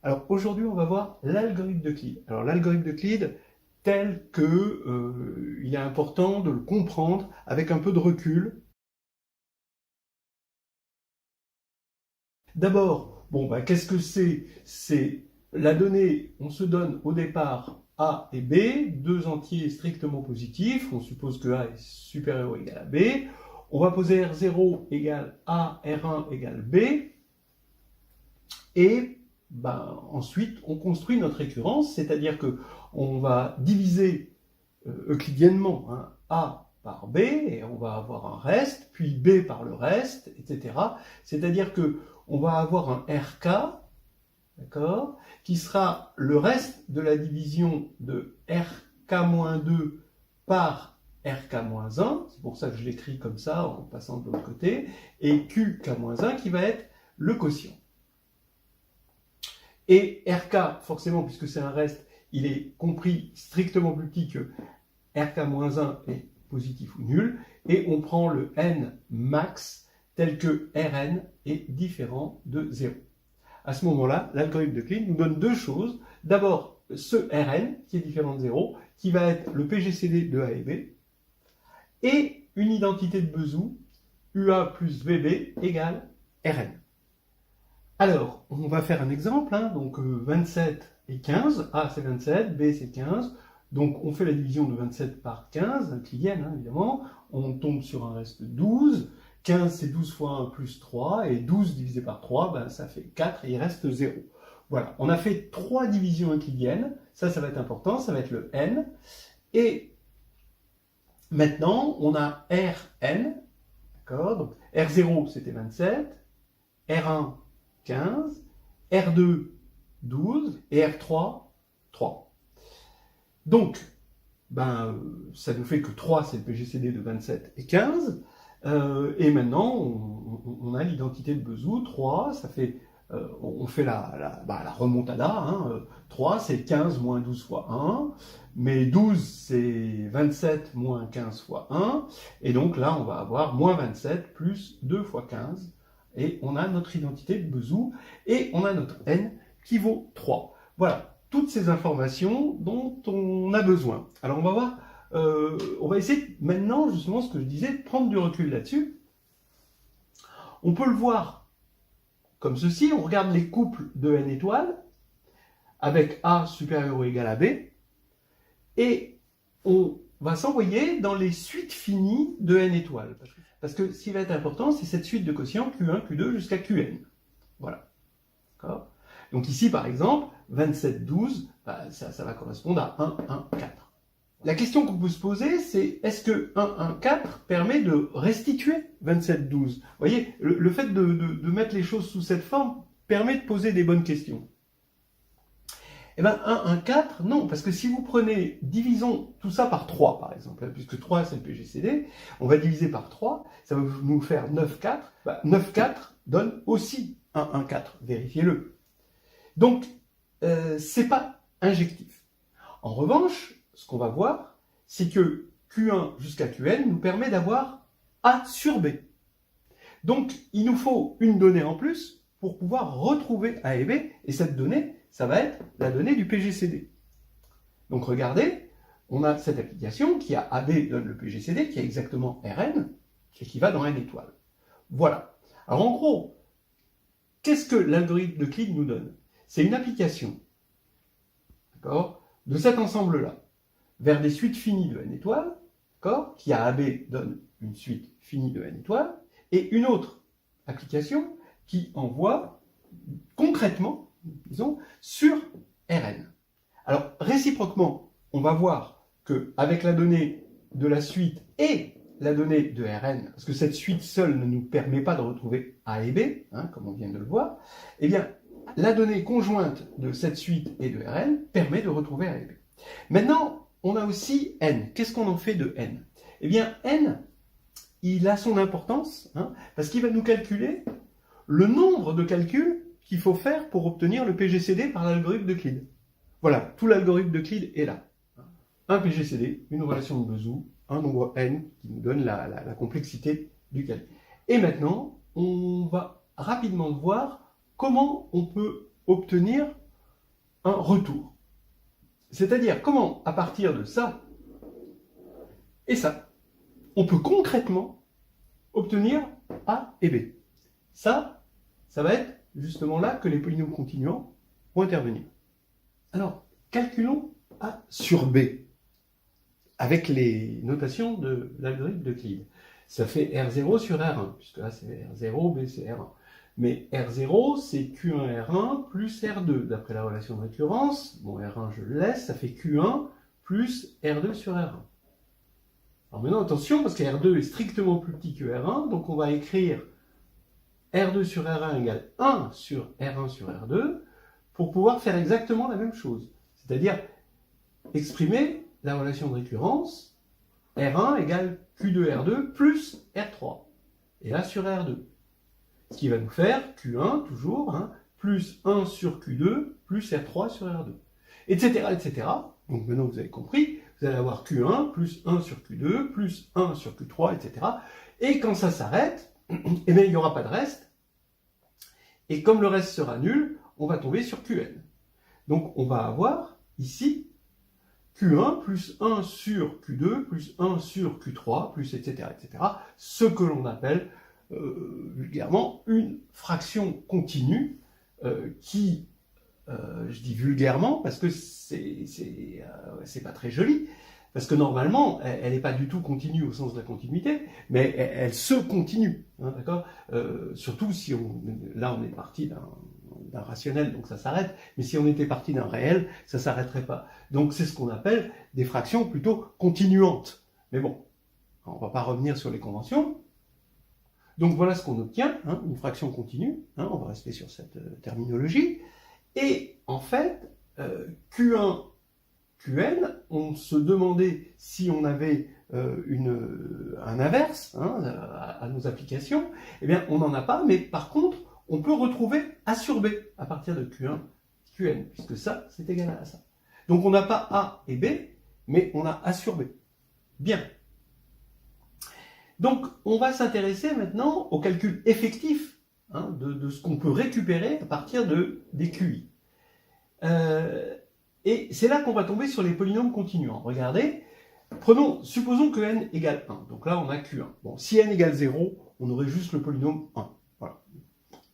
Alors aujourd'hui, on va voir l'algorithme d'Euclide. Alors l'algorithme d'Euclide, tel que il est important de le comprendre avec un peu de recul. D'abord, qu'est-ce que c'est? C'est la donnée, on se donne au départ A et B, deux entiers strictement positifs, on suppose que A est supérieur ou égal à B, on va poser R0 égale A, R1 égale B, et ensuite on construit notre récurrence, c'est-à-dire que on va diviser euclidiennement A par B, et on va avoir un reste, puis B par le reste, etc. C'est-à-dire que on va avoir un RK, d'accord, qui sera le reste de la division de RK-2 par RK-1, c'est pour ça que je l'écris comme ça en passant de l'autre côté, et QK-1 qui va être le quotient. Et RK, forcément, puisque c'est un reste, il est compris strictement plus petit que RK-1 est positif ou nul, et on prend le n max tel que Rn est différent de 0. À ce moment-là, l'algorithme d'Euclide nous donne deux choses. D'abord, ce Rn qui est différent de 0, qui va être le PGCD de A et B, et une identité de Bezout, UA plus VB égale Rn. Alors, on va faire un exemple, donc 27 et 15, A c'est 27, B c'est 15, donc on fait la division de 27 par 15, euclidienne évidemment, on tombe sur un reste de 12, 15 c'est 12 fois 1 plus 3, et 12 divisé par 3, ça fait 4 et il reste 0. Voilà, on a fait 3 divisions euclidiennes, ça va être important, ça va être le n, et maintenant on a Rn, d'accord, donc R0 c'était 27, R1 15, R2 12 et R3 3. Donc, ça nous fait que 3 c'est le PGCD de 27 et 15. Et maintenant, on a l'identité de Bezout, 3, ça fait, on fait la remontada, 3 c'est 15 moins 12 fois 1, mais 12 c'est 27 moins 15 fois 1, et donc là on va avoir moins 27 plus 2 fois 15, et on a notre identité de Bezout, et on a notre n qui vaut 3. Voilà, toutes ces informations dont on a besoin. Alors on va voir, on va essayer maintenant, justement, ce que je disais, de prendre du recul là-dessus. On peut le voir comme ceci, on regarde les couples de n étoiles, avec A supérieur ou égal à B, et on va s'envoyer dans les suites finies de n étoiles. Parce que ce qui va être important, c'est cette suite de quotients Q1, Q2 jusqu'à Qn. Voilà. D'accord ? Donc ici, par exemple, 27, 12, ça va correspondre à 1, 1, 4. La question qu'on peut se poser, c'est est-ce que 1, 1, 4 permet de restituer 27, 12 ? Vous voyez, le fait de mettre les choses sous cette forme permet de poser des bonnes questions. Eh bien, 1, 1, 4, non, parce que si vous prenez, divisons tout ça par 3, par exemple, puisque 3 c'est le PGCD, on va diviser par 3, ça va nous faire 9, 4. 9, 4 donne aussi 1, 1, 4, vérifiez-le. Donc, c'est pas injectif. En revanche, ce qu'on va voir, c'est que Q1 jusqu'à Qn nous permet d'avoir A sur B. Donc, il nous faut une donnée en plus pour pouvoir retrouver A et B, et cette donnée, ça va être la donnée du PGCD. Donc regardez, on a cette application qui a AB donne le PGCD, qui a exactement Rn, et qui va dans n étoiles. Voilà. Alors en gros, qu'est-ce que l'algorithme d'Euclide nous donne? C'est une application, d'accord, de cet ensemble-là, vers des suites finies de n étoiles, d'accord, qui à AB donne une suite finie de n étoiles, et une autre application qui envoie concrètement, disons, sur Rn. Alors, réciproquement, on va voir qu'avec la donnée de la suite et la donnée de Rn, parce que cette suite seule ne nous permet pas de retrouver A et B, comme on vient de le voir, eh bien, la donnée conjointe de cette suite et de Rn permet de retrouver A et B. Maintenant, on a aussi n. Qu'est-ce qu'on en fait de n? Eh bien, n, il a son importance, parce qu'il va nous calculer le nombre de calculs qu'il faut faire pour obtenir le PGCD par l'algorithme d'Euclide. Voilà, tout l'algorithme d'Euclide est là. Un PGCD, une relation de Bezout, un nombre n qui nous donne la complexité du calcul. Et maintenant, on va rapidement voir comment on peut obtenir un retour. C'est-à-dire comment, à partir de ça et ça, on peut concrètement obtenir A et B. Ça va être justement là que les polynômes continuants vont intervenir. Alors, calculons A sur B avec les notations de l'algorithme d'Euclide. Ça fait R0 sur R1, puisque là c'est R0, B c'est R1. Mais R0, c'est Q1 R1 plus R2, d'après la relation de récurrence. Bon, R1, je le laisse, ça fait Q1 plus R2 sur R1. Alors maintenant, attention, parce que R2 est strictement plus petit que R1, donc on va écrire R2 sur R1 égale 1 sur R1 sur R2, pour pouvoir faire exactement la même chose. C'est-à-dire exprimer la relation de récurrence R1 égale Q2 R2 plus R3. Et là sur R2. Ce qui va nous faire Q1, toujours, plus 1 sur Q2 plus R3 sur R2. Etc. etc. Donc maintenant vous avez compris, vous allez avoir Q1 plus 1 sur Q2 plus 1 sur Q3, etc. Et quand ça s'arrête, eh bien, il n'y aura pas de reste. Et comme le reste sera nul, on va tomber sur Qn. Donc on va avoir ici Q1 plus 1 sur Q2 plus 1 sur Q3 plus etc. etc. Ce que l'on appelle vulgairement une fraction continue qui, je dis vulgairement parce que c'est pas très joli, parce que normalement elle n'est pas du tout continue au sens de la continuité, mais elle se continue, d'accord, surtout si là on est parti d'un rationnel, donc ça s'arrête, mais si on était parti d'un réel, ça s'arrêterait pas. Donc c'est ce qu'on appelle des fractions plutôt continuantes. Mais bon, on va pas revenir sur les conventions. Donc voilà ce qu'on obtient, une fraction continue, on va rester sur cette terminologie. Et en fait, Q1, Qn, on se demandait si on avait un inverse à nos applications. Eh bien, on n'en a pas, mais par contre, on peut retrouver A sur B à partir de Q1, Qn, puisque ça, c'est égal à ça. Donc on n'a pas A et B, mais on a A sur B. Bien. Donc, on va s'intéresser maintenant au calcul effectif de ce qu'on peut récupérer à partir des QI. Et c'est là qu'on va tomber sur les polynômes continuants. Regardez, supposons que n égale 1. Donc là, on a Q1. Bon, si n égale 0, on aurait juste le polynôme 1. Voilà.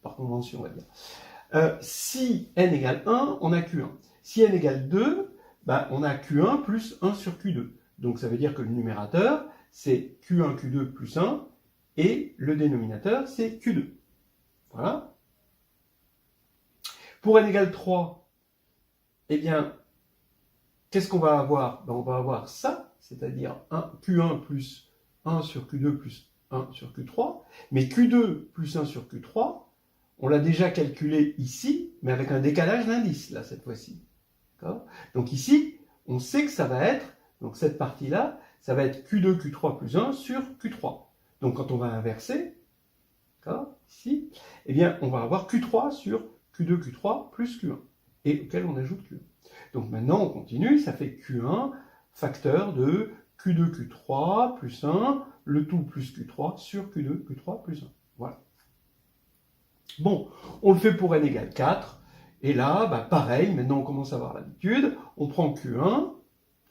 Par convention, on va dire. Si n égale 1, on a Q1. Si n égale 2, on a Q1 plus 1 sur Q2. Donc ça veut dire que le numérateur, c'est Q1, Q2 plus 1, et le dénominateur, c'est Q2. Voilà. Pour n égale 3, eh bien, qu'est-ce qu'on va avoir? On va avoir ça, c'est-à-dire Q1 plus 1 sur Q2 plus 1 sur Q3, mais Q2 plus 1 sur Q3, on l'a déjà calculé ici, mais avec un décalage d'indice, là, cette fois-ci. Donc ici, on sait que ça va être, donc cette partie-là, ça va être Q2, Q3 plus 1 sur Q3. Donc quand on va inverser, ici, eh bien, on va avoir Q3 sur Q2, Q3 plus Q1, et auquel on ajoute Q1. Donc maintenant, on continue, ça fait Q1 facteur de Q2, Q3 plus 1, le tout plus Q3 sur Q2, Q3 plus 1. Voilà. Bon, on le fait pour n égale 4, et là, pareil, maintenant on commence à avoir l'habitude, on prend Q1,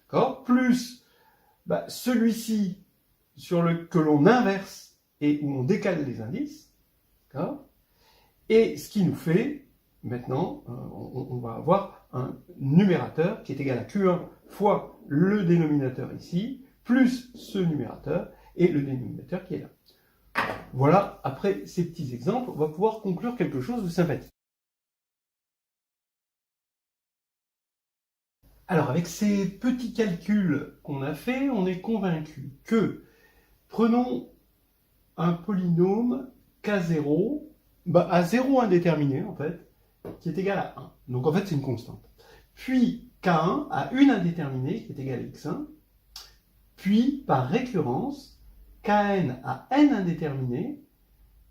d'accord, plus celui-ci que l'on inverse et où on décale les indices, d'accord, et ce qui nous fait, maintenant, on va avoir un numérateur qui est égal à Q1 fois le dénominateur ici, plus ce numérateur et le dénominateur qui est là. Voilà, après ces petits exemples, on va pouvoir conclure quelque chose de sympathique. Alors, avec ces petits calculs qu'on a fait, on est convaincu que, prenons un polynôme K0, à 0 indéterminé, en fait, qui est égal à 1. Donc, en fait, c'est une constante. Puis, K1 à une indéterminée, qui est égale à x1. Puis, par récurrence, Kn à n indéterminé,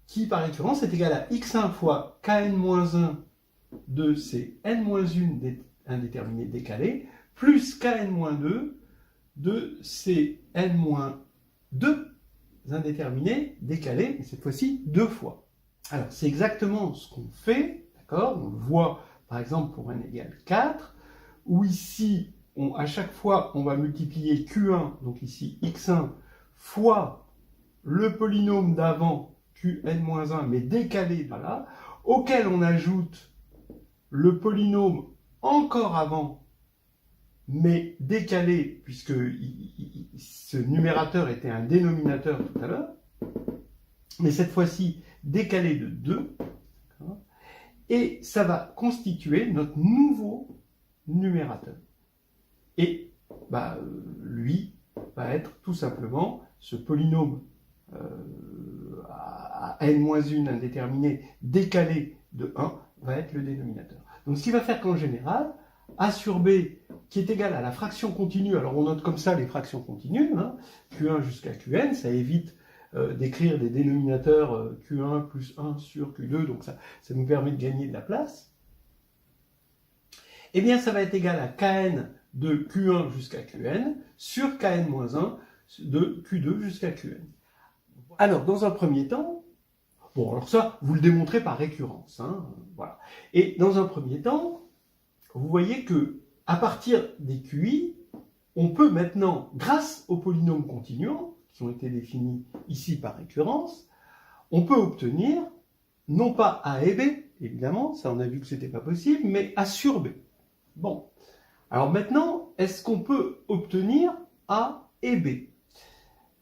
qui, par récurrence, est égal à x1 fois Kn-1 de ces n-1 indéterminé décalé, plus Kn-2 de ces n-2 indéterminés décalés, et cette fois-ci 2 fois. Alors, c'est exactement ce qu'on fait, d'accord? On le voit par exemple pour n égale 4, où ici, à chaque fois, on va multiplier Q1, donc ici x1, fois le polynôme d'avant, Qn-1, mais décalé de là, auquel on ajoute le polynôme encore avant, mais décalé, puisque ce numérateur était un dénominateur tout à l'heure, mais cette fois-ci décalé de 2, et ça va constituer notre nouveau numérateur. Et lui va être tout simplement ce polynôme à n-1 indéterminé décalé de 1 va être le dénominateur. Donc ce qui va faire qu'en général, a sur b qui est égal à la fraction continue, alors on note comme ça les fractions continues, Q1 jusqu'à Qn, ça évite d'écrire des dénominateurs Q1 plus 1 sur Q2, donc ça nous permet de gagner de la place. Eh bien ça va être égal à Kn de Q1 jusqu'à Qn sur Kn-1 de Q2 jusqu'à Qn. Alors dans un premier temps, bon alors ça vous le démontrez par récurrence, voilà. Et dans un premier temps, vous voyez que à partir des QI, on peut maintenant, grâce aux polynômes continuants, qui ont été définis ici par récurrence, on peut obtenir, non pas A et B, évidemment, ça on a vu que c'était pas possible, mais A sur B. Bon. Alors maintenant, est-ce qu'on peut obtenir A et B?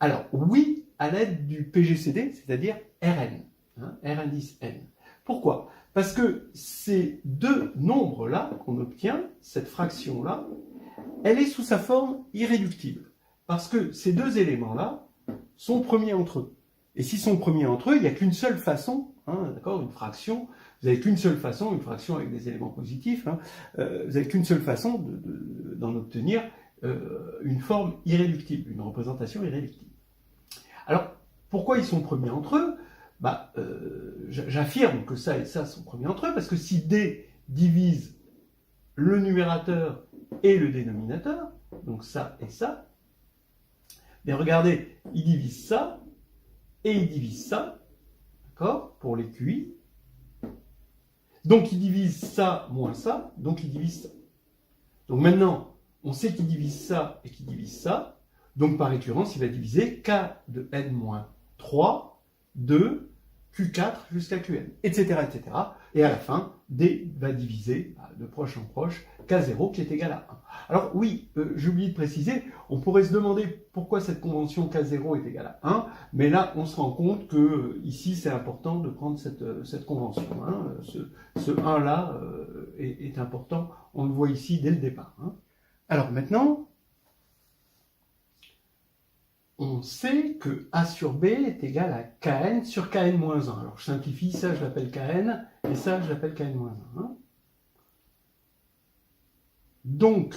Alors oui, à l'aide du PGCD, c'est-à-dire Rn, R indice n. Pourquoi? Parce que ces deux nombres-là qu'on obtient, cette fraction-là, elle est sous sa forme irréductible. Parce que ces deux éléments-là sont premiers entre eux. Et s'ils sont premiers entre eux, il n'y a qu'une seule façon, d'accord, une fraction, vous n'avez qu'une seule façon, une fraction avec des éléments positifs, vous n'avez qu'une seule façon d'en obtenir une forme irréductible, une représentation irréductible. Alors, pourquoi ils sont premiers entre eux? J'affirme que ça et ça sont premiers entre eux, parce que si D divise le numérateur et le dénominateur, donc ça et ça, bien regardez, il divise ça, et il divise ça, d'accord, pour les QI, donc il divise ça moins ça, donc il divise ça. Donc maintenant, on sait qu'il divise ça et qu'il divise ça, donc par récurrence, il va diviser K de n-3, 2, Q4 jusqu'à Qn, etc., etc. Et à la fin, D va diviser de proche en proche K0 qui est égal à 1. Alors oui, j'ai oublié de préciser, on pourrait se demander pourquoi cette convention K0 est égale à 1, mais là on se rend compte que ici c'est important de prendre cette convention. Ce 1 là est important, on le voit ici dès le départ. Alors maintenant, on sait que A sur B est égal à Kn sur Kn-1. Alors je simplifie, ça je l'appelle Kn, et ça je l'appelle Kn-1. Donc,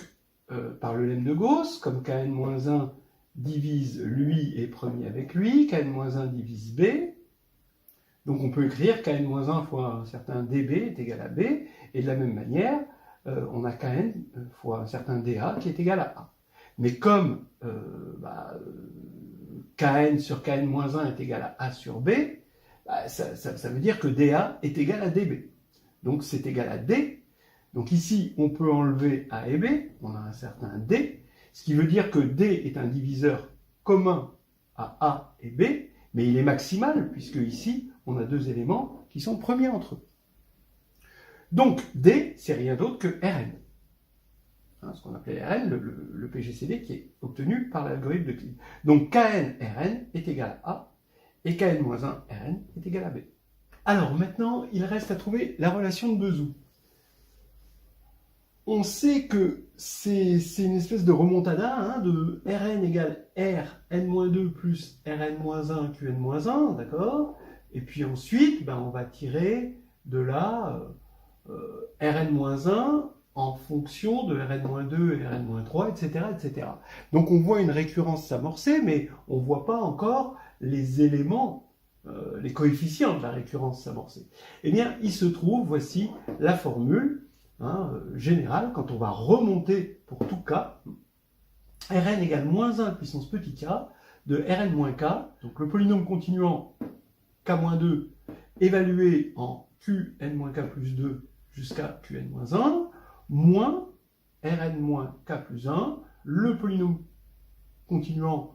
par le lemme de Gauss, comme Kn-1 divise lui et premier avec lui, Kn-1 divise B, donc on peut écrire Kn-1 fois un certain dB est égal à B, et de la même manière, on a Kn fois un certain dA qui est égal à A. Mais comme Kn sur Kn-1 est égal à A sur B, ça veut dire que dA est égal à dB. Donc c'est égal à D. Donc ici, on peut enlever A et B, on a un certain D, ce qui veut dire que D est un diviseur commun à A et B, mais il est maximal, puisque ici, on a deux éléments qui sont premiers entre eux. Donc D, c'est rien d'autre que Rn. Ce qu'on appelait Rn, le PGCD qui est obtenu par l'algorithme de Kleene. Donc Kn Rn est égal à A, et Kn-1 Rn est égal à B. Alors maintenant, il reste à trouver la relation de Bezout. On sait que c'est une espèce de remontada de Rn égale Rn-2 plus Rn-1 Qn-1, d'accord? Et puis ensuite, on va tirer de là Rn-1 en fonction de Rn-2 et Rn-3, etc., etc. Donc on voit une récurrence s'amorcer, mais on ne voit pas encore les éléments, les coefficients de la récurrence s'amorcer. Eh bien, il se trouve, voici la formule générale, quand on va remonter pour tout k, Rn égale moins 1 puissance petit k, de Rn-k, donc le polynôme continuant k-2, évalué en Qn-k plus 2 jusqu'à Qn-1, moins Rn moins K plus 1, le polynôme continuant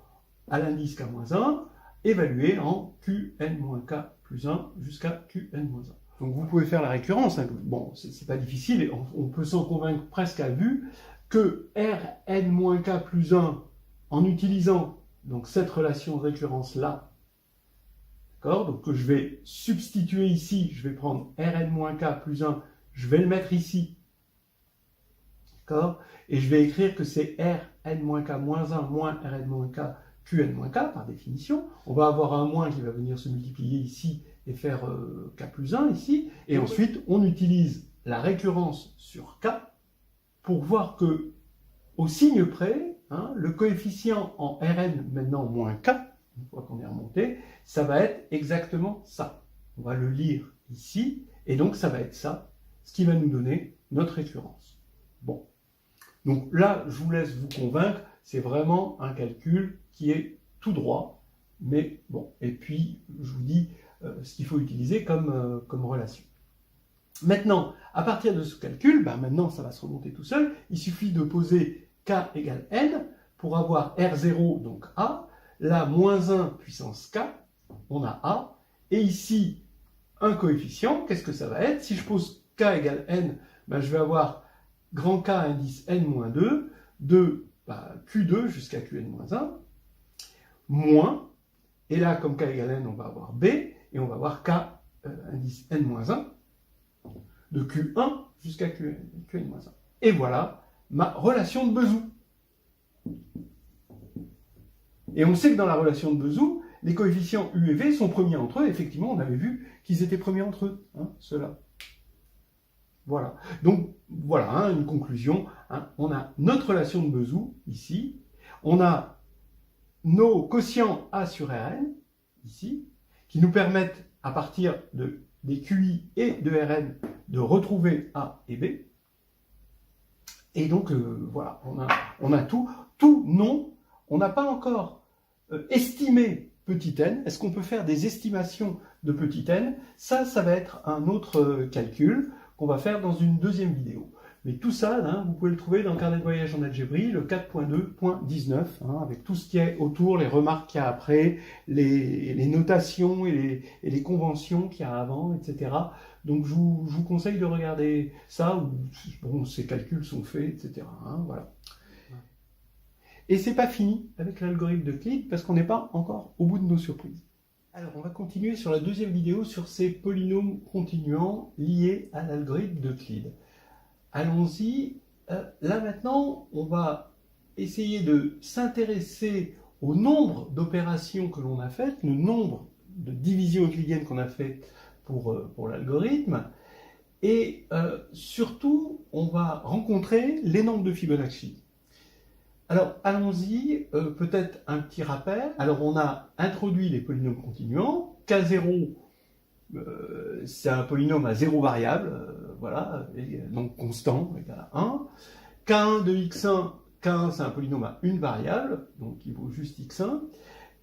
à l'indice K-1, évalué en Qn-K plus 1 jusqu'à Qn-1. Donc vous pouvez faire la récurrence, hein. Bon, c'est pas difficile, on peut s'en convaincre presque à vue, que Rn-K plus 1, en utilisant donc cette relation de récurrence-là, d'accord, donc que je vais substituer ici, je vais prendre Rn-K plus 1, je vais le mettre ici, d'accord, et je vais écrire que c'est Rn-K moins 1 moins Rn-K Qn-K par définition. On va avoir un moins qui va venir se multiplier ici et faire K plus 1 ici, et ensuite on utilise la récurrence sur K pour voir que, au signe près, hein, le coefficient en Rn maintenant moins K, une fois qu'on est remonté, ça va être exactement ça. On va le lire ici, et donc ça va être ça, ce qui va nous donner notre récurrence. Bon. Donc là, je vous laisse vous convaincre, c'est vraiment un calcul qui est tout droit, mais bon, et puis je vous dis ce qu'il faut utiliser comme relation. Maintenant, à partir de ce calcul, maintenant ça va se remonter tout seul, il suffit de poser K égale N pour avoir R0, donc A, là, moins 1 puissance K, on a A, et ici, un coefficient, qu'est-ce que ça va être? Si je pose K égale N, je vais avoir grand K indice N-2, de Q2 jusqu'à Qn-1, moins, et là, comme K égale N, on va avoir B, et on va avoir K indice N-1, de Q1 jusqu'à Qn-1. Et voilà ma relation de Bezout. Et on sait que dans la relation de Bezout, les coefficients U et V sont premiers entre eux. Effectivement, on avait vu qu'ils étaient premiers entre eux, ceux-là. Voilà. Donc, voilà, une conclusion. On a notre relation de Bezout, ici. On a nos quotients A sur Rn, ici, qui nous permettent, à partir des QI et de Rn, de retrouver A et B. Et donc, voilà, on a tout. Tout, non, on n'a pas encore estimé petit n. Est-ce qu'on peut faire des estimations de petit n? Ça va être un autre calcul qu'on va faire dans une deuxième vidéo. Mais tout ça, vous pouvez le trouver dans le carnet de voyage en algébrie, le 4.2.19, avec tout ce qui est autour, les remarques qu'il y a après, les notations et les conventions qu'il y a avant, etc. Donc je vous conseille de regarder ça, où bon, ces calculs sont faits, etc. Voilà. Et c'est pas fini avec l'algorithme d'Euclide, parce qu'on n'est pas encore au bout de nos surprises. Alors, on va continuer sur la deuxième vidéo sur ces polynômes continuants liés à l'algorithme d'Euclide. Allons-y. Là maintenant, on va essayer de s'intéresser au nombre d'opérations que l'on a faites, le nombre de divisions euclidiennes qu'on a fait pour l'algorithme, et surtout, on va rencontrer les nombres de Fibonacci. Alors, allons-y, peut-être un petit rappel. Alors, on a introduit les polynômes continuants. K0, c'est un polynôme à 0 variable, voilà, donc constant, égal à 1. K1 de x1, K1 c'est un polynôme à une variable, donc il vaut juste x1.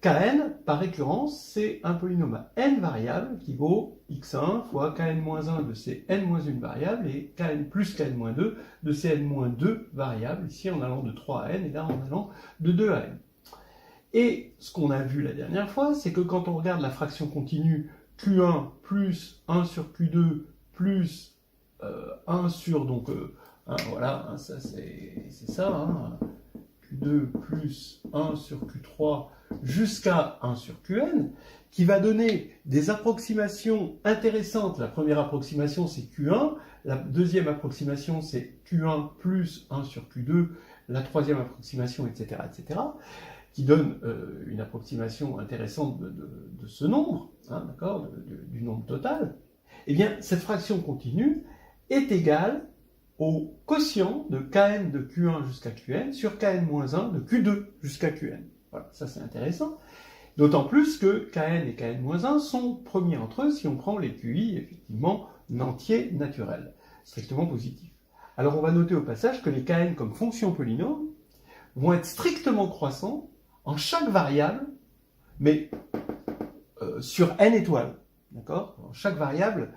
Kn, par récurrence, c'est un polynôme à n variables qui vaut x1 fois kn-1 de ces n-1 variables et kn plus kn-2 de ces n-2 variables, ici en allant de 3 à n et là en allant de 2 à n. Et ce qu'on a vu la dernière fois, c'est que quand on regarde la fraction continue Q1 plus 1 sur Q2 plus 1 sur, donc, voilà, ça c'est ça, Q2 plus 1 sur Q3 jusqu'à 1 sur Qn, qui va donner des approximations intéressantes. La première approximation, c'est Q1. La deuxième approximation, c'est Q1 plus 1 sur Q2. La troisième approximation, etc., etc., qui donne une approximation intéressante de ce nombre, d'accord, du nombre total. Eh bien, cette fraction continue est égale au quotient de Kn de Q1 jusqu'à Qn sur Kn-1 de Q2 jusqu'à Qn. Voilà, ça c'est intéressant. D'autant plus que Kn et Kn-1 sont premiers entre eux si on prend les QI, effectivement, entiers naturels, strictement positifs. Alors on va noter au passage que les Kn comme fonction polynôme vont être strictement croissants en chaque variable, mais sur n étoiles. D'accord ? Chaque variable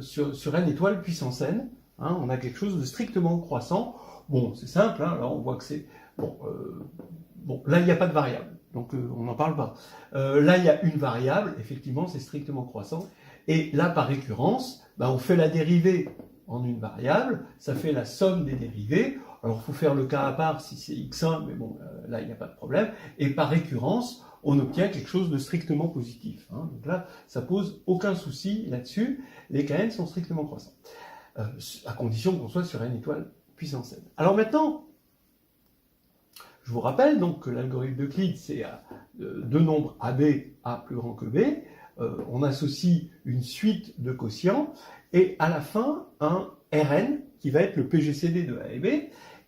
sur n étoiles puissance n. Hein, on a quelque chose de strictement croissant. Bon, c'est simple, hein, là on voit que c'est... Bon, là il n'y a pas de variable, donc on n'en parle pas. Là il y a une variable, effectivement c'est strictement croissant. Et là par récurrence, ben, on fait la dérivée en une variable, ça fait la somme des dérivées. Alors il faut faire le cas à part si c'est x1, mais bon, là il n'y a pas de problème. Et par récurrence, on obtient quelque chose de strictement positif. Hein. Donc là, ça pose aucun souci là-dessus. Les Kn sont strictement croissants, à condition qu'on soit sur n étoile puissance n. Alors maintenant, je vous rappelle donc que l'algorithme d'Euclide, c'est deux nombres AB, A plus grand que B. On associe une suite de quotients et à la fin, un Rn qui va être le PGCD de A et B.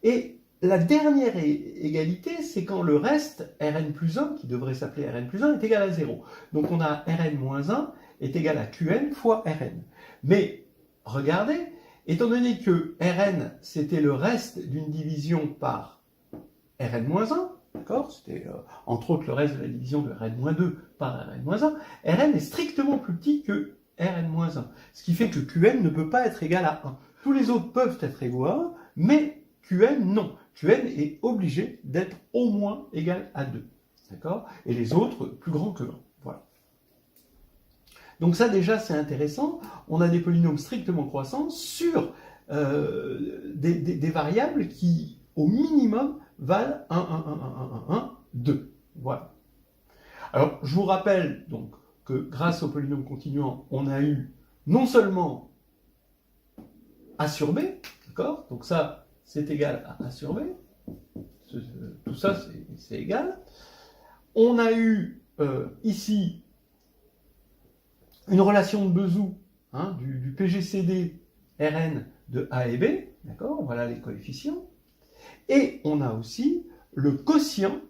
Et la dernière égalité, c'est quand le reste, Rn plus 1, qui devrait s'appeler Rn plus 1, est égal à 0. Donc on a Rn moins 1 est égal à Qn fois Rn. Mais regardez, étant donné que Rn, c'était le reste d'une division par Rn moins 1, d'accord, c'était entre autres le reste de la division de Rn moins 2 par Rn moins 1, Rn est strictement plus petit que Rn moins 1. Ce qui fait que Qn ne peut pas être égal à 1. Tous les autres peuvent être égaux à 1, mais Qn, non. Qn est obligé d'être au moins égal à 2. D'accord? Et les autres, plus grands que 1. Voilà. Donc ça, déjà, c'est intéressant. On a des polynômes strictement croissants sur des variables qui, au minimum, valent 1, 1, 1, 1, 1, 1, 2. Voilà. Alors, je vous rappelle donc que grâce au polynôme continuant, on a eu non seulement A sur B, d'accord? Donc ça, c'est égal à A sur B. Tout ça, c'est égal. On a eu ici une relation de Bezout hein, du PGCD Rn de A et B, d'accord? Voilà les coefficients. Et on a aussi le quotient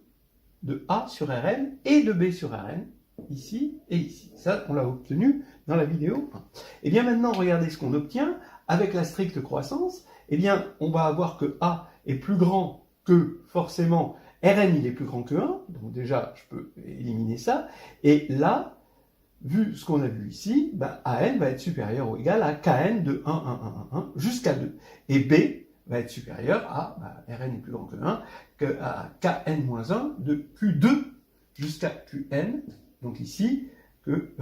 de A sur Rn et de B sur Rn, ici et ici. Ça, on l'a obtenu dans la vidéo 1. Et bien maintenant, regardez ce qu'on obtient avec la stricte croissance. Eh bien, on va avoir que A est plus grand que, forcément, Rn, il est plus grand que 1. Donc déjà, je peux éliminer ça. Et là, vu ce qu'on a vu ici, ben, An va être supérieur ou égal à Kn de 1, 1, 1, 1, 1 jusqu'à 2. Et B va être supérieur à, Rn est plus grand que 1, à Kn-1 de Q2 jusqu'à Qn, donc ici, que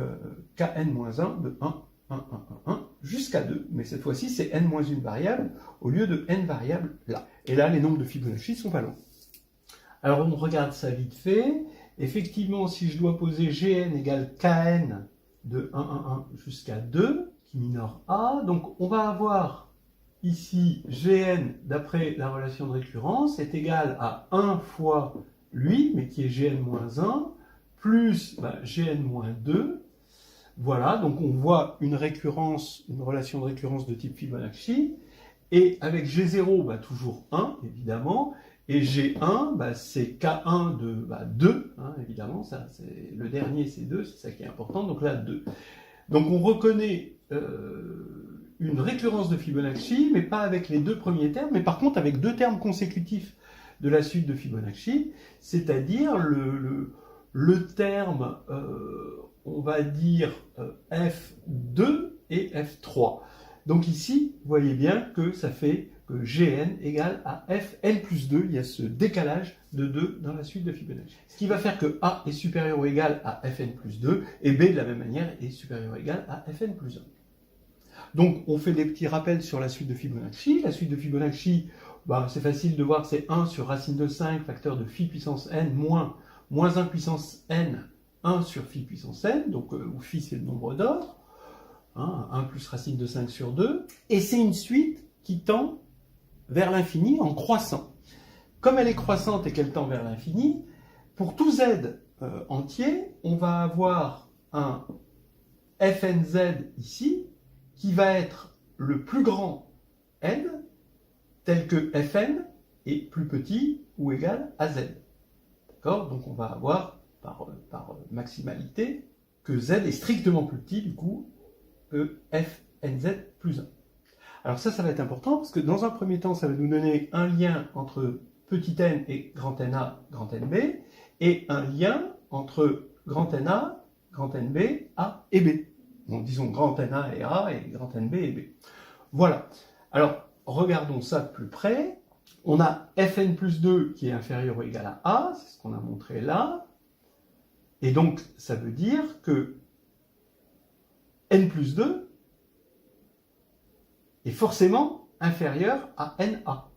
Kn-1 de 1, 1, 1, 1, 1 jusqu'à 2, mais cette fois-ci c'est n-1 variable au lieu de n variables là. Et là, les nombres de Fibonacci sont pas longs. Alors on regarde ça vite fait. Effectivement, si je dois poser Gn égale Kn de 1, 1, 1 jusqu'à 2, qui minore A, donc on va avoir ici Gn, d'après la relation de récurrence, est égal à 1 fois lui, mais qui est Gn-1, plus Gn-2. Voilà, donc on voit une relation de récurrence de type Fibonacci, et avec G0, toujours 1, évidemment, et G1, c'est K1 de 2, hein, évidemment, ça, le dernier c'est 2, c'est ça qui est important, donc là 2. Donc on reconnaît une récurrence de Fibonacci, mais pas avec les deux premiers termes, mais par contre avec deux termes consécutifs de la suite de Fibonacci, c'est-à-dire le terme, on va dire F2 et F3. Donc ici, vous voyez bien que ça fait que Gn égale à Fn plus 2, il y a ce décalage de 2 dans la suite de Fibonacci. Ce qui va faire que A est supérieur ou égal à Fn plus 2, et B, de la même manière, est supérieur ou égal à Fn plus 1. Donc, on fait des petits rappels sur la suite de Fibonacci. La suite de Fibonacci, c'est facile de voir que c'est 1 sur racine de 5, facteur de phi puissance n, moins 1 puissance n, 1 sur phi puissance n, donc où phi c'est le nombre d'ordre, 1 plus racine de 5 sur 2, et c'est une suite qui tend vers l'infini en croissant. Comme elle est croissante et qu'elle tend vers l'infini, pour tout z entier, on va avoir un fnz ici, qui va être le plus grand n, tel que fn est plus petit ou égal à z. D'accord? Donc on va avoir, par maximalité, que z est strictement plus petit, du coup, que fnz plus 1. Alors ça va être important, parce que dans un premier temps, ça va nous donner un lien entre petit n et grand NA, grand NB, et un lien entre grand NA, grand NB, A et B. Donc, disons grand NA et A et grand NB et B. Voilà. Alors, regardons ça de plus près. On a Fn plus 2 qui est inférieur ou égal à A, c'est ce qu'on a montré là. Et donc, ça veut dire que n plus 2 est forcément inférieur à NA,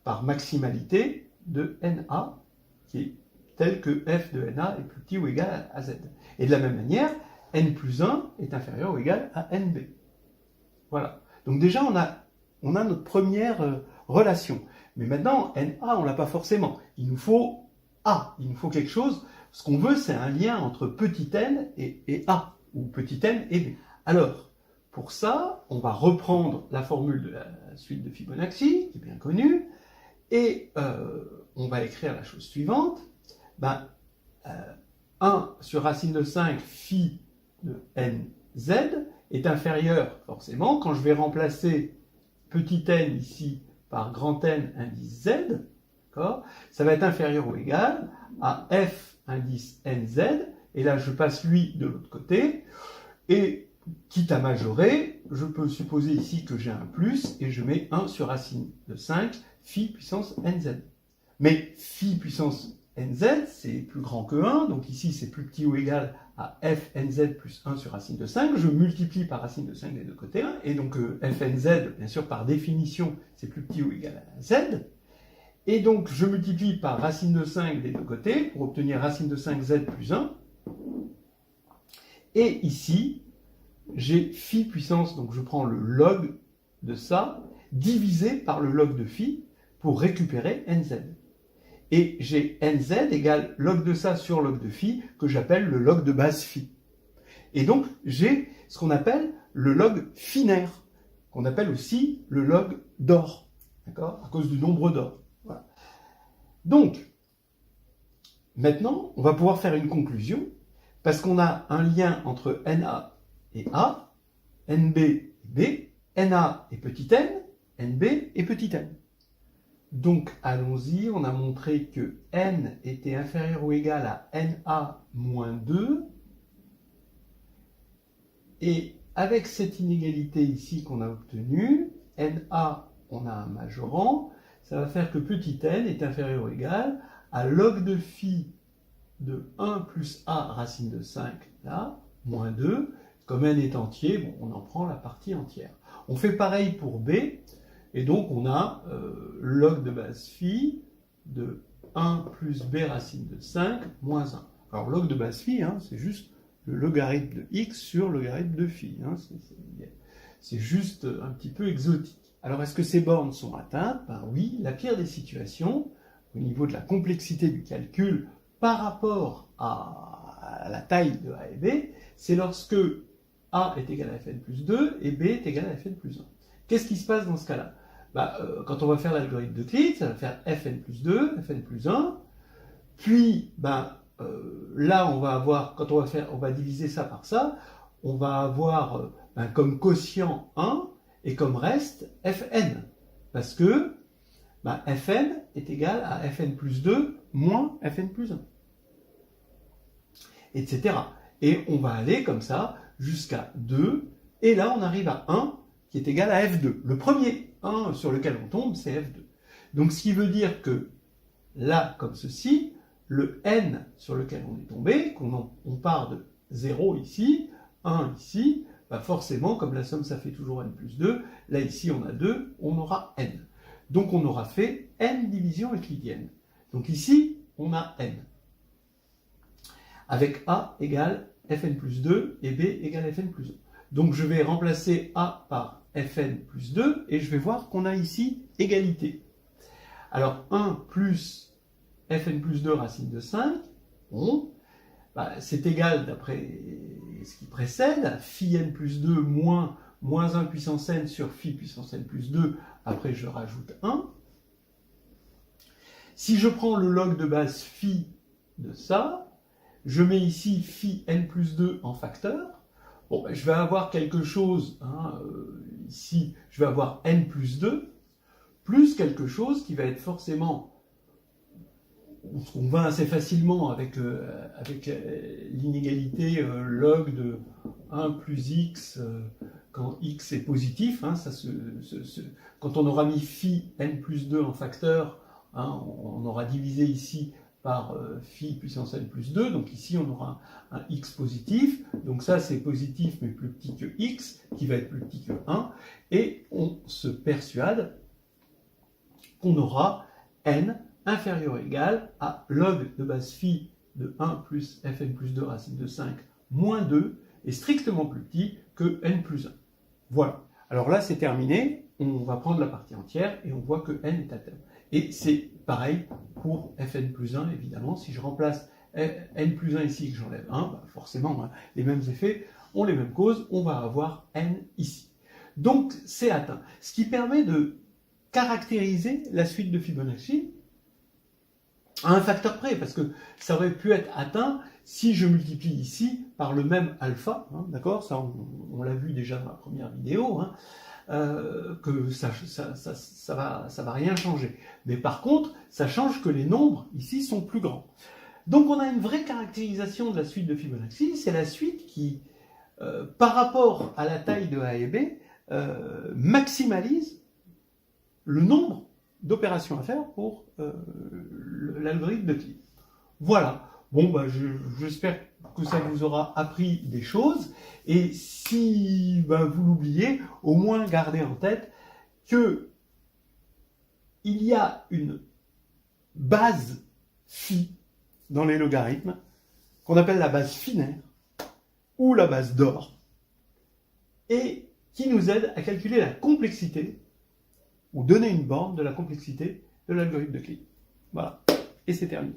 par maximalité de NA, qui est tel que f de NA est plus petit ou égal à Z. Et de la même manière, n plus 1 est inférieur ou égal à NB. Voilà. Donc déjà, on a notre première relation. Mais maintenant, NA, on ne l'a pas forcément. Il nous faut A. Il nous faut quelque chose. Ce qu'on veut, c'est un lien entre petit n et A, ou petit n et B. Alors, pour ça, on va reprendre la formule de la suite de Fibonacci, qui est bien connue, et on va écrire la chose suivante. 1 sur racine de 5 phi de nz est inférieur, forcément, quand je vais remplacer petit n ici par grand N indice z, ça va être inférieur ou égal à f indice nz, et là je passe lui de l'autre côté, et quitte à majorer, je peux supposer ici que j'ai un plus, et je mets 1 sur racine de 5 phi puissance nz. Mais phi puissance nz, c'est plus grand que 1, donc ici c'est plus petit ou égal à f nz plus 1 sur racine de 5, je multiplie par racine de 5 des deux côtés, et donc f nz, bien sûr par définition, c'est plus petit ou égal à z, et donc je multiplie par racine de 5 des deux côtés, pour obtenir racine de 5z plus 1, et ici, j'ai phi puissance, donc je prends le log de ça, divisé par le log de phi, pour récupérer nz. Et j'ai nz égale log de ça sur log de phi, que j'appelle le log de base phi. Et donc, j'ai ce qu'on appelle le log finaire, qu'on appelle aussi le log d'or, d'accord, à cause du nombre d'or. Voilà. Donc, maintenant, on va pouvoir faire une conclusion, parce qu'on a un lien entre NA et A, NB et B, NA et petit n, NB et petit n. Donc, allons-y, on a montré que n était inférieur ou égal à NA moins 2. Et avec cette inégalité ici qu'on a obtenue, NA, on a un majorant, ça va faire que petit n est inférieur ou égal à log de phi de 1 plus A racine de 5, là, moins 2. Comme n est entier, bon, on en prend la partie entière. On fait pareil pour B. Et donc, on a log de base phi de 1 plus b racine de 5 moins 1. Alors, log de base phi, hein, c'est juste le logarithme de x sur le logarithme de phi. Hein, c'est juste un petit peu exotique. Alors, est-ce que ces bornes sont atteintes? Ben oui, la pire des situations, au niveau de la complexité du calcul par rapport à la taille de A et B, c'est lorsque A est égal à Fn plus 2 et B est égal à Fn plus 1. Qu'est-ce qui se passe dans ce cas-là? Quand on va faire l'algorithme d'Euclide, ça va faire Fn plus 2, Fn plus 1, puis là on va avoir, quand on va diviser ça par ça, on va avoir comme quotient 1 et comme reste Fn, parce que Fn est égal à Fn plus 2 moins Fn plus 1, etc. Et on va aller comme ça jusqu'à 2, et là on arrive à 1 qui est égal à F2. Le premier 1 sur lequel on tombe, c'est F2. Donc ce qui veut dire que là, comme ceci, le n sur lequel on est tombé, on part de 0 ici, 1 ici, forcément, comme la somme ça fait toujours n plus 2, là ici on a 2, on aura n. Donc on aura fait n divisions euclidiennes. Donc ici, on a n. Avec A égale Fn plus 2 et B égale Fn plus 1. Donc je vais remplacer A par Fn plus 2 et je vais voir qu'on a ici égalité. Alors 1 plus Fn plus 2 racine de 5, bon, c'est égal d'après ce qui précède à phi n plus 2 moins 1 puissance n sur phi puissance n plus 2, après je rajoute 1. Si je prends le log de base phi de ça, je mets ici phi n plus 2 en facteur. Bon, je vais avoir quelque chose, ici, je vais avoir n plus 2, plus quelque chose qui va être forcément, on va assez facilement avec l'inégalité log de 1 plus x quand x est positif, hein, quand on aura mis phi n plus 2 en facteur, hein, on aura divisé ici par phi puissance n plus 2, donc ici on aura un x positif, donc ça c'est positif mais plus petit que x, qui va être plus petit que 1, et on se persuade qu'on aura n inférieur ou égal à log de base phi de 1 plus fn plus 2 racine de 5 moins 2 est strictement plus petit que n plus 1. Voilà. Alors là, c'est terminé. On va prendre la partie entière et on voit que n est à terme. Et c'est pareil pour fn plus 1, évidemment. Si je remplace n plus 1 ici et que j'enlève 1, bah forcément, hein, les mêmes effets ont les mêmes causes. On va avoir n ici. Donc, c'est atteint. Ce qui permet de caractériser la suite de Fibonacci à un facteur près, parce que ça aurait pu être atteint si je multiplie ici par le même alpha, hein, d'accord, ça on l'a vu déjà dans la première vidéo, hein, que ça va rien changer. Mais par contre, ça change que les nombres ici sont plus grands. Donc on a une vraie caractérisation de la suite de Fibonacci, c'est la suite qui, par rapport à la taille de A et B, maximalise le nombre d'opérations à faire pour l'algorithme de Kleene. Voilà. Bon, bah, j'espère que ça vous aura appris des choses. Et si bah, vous l'oubliez, au moins gardez en tête que il y a une base phi dans les logarithmes qu'on appelle la base finaire ou la base d'or et qui nous aide à calculer la complexité ou donner une borne de la complexité de l'algorithme de Kleene. Voilà, et c'est terminé.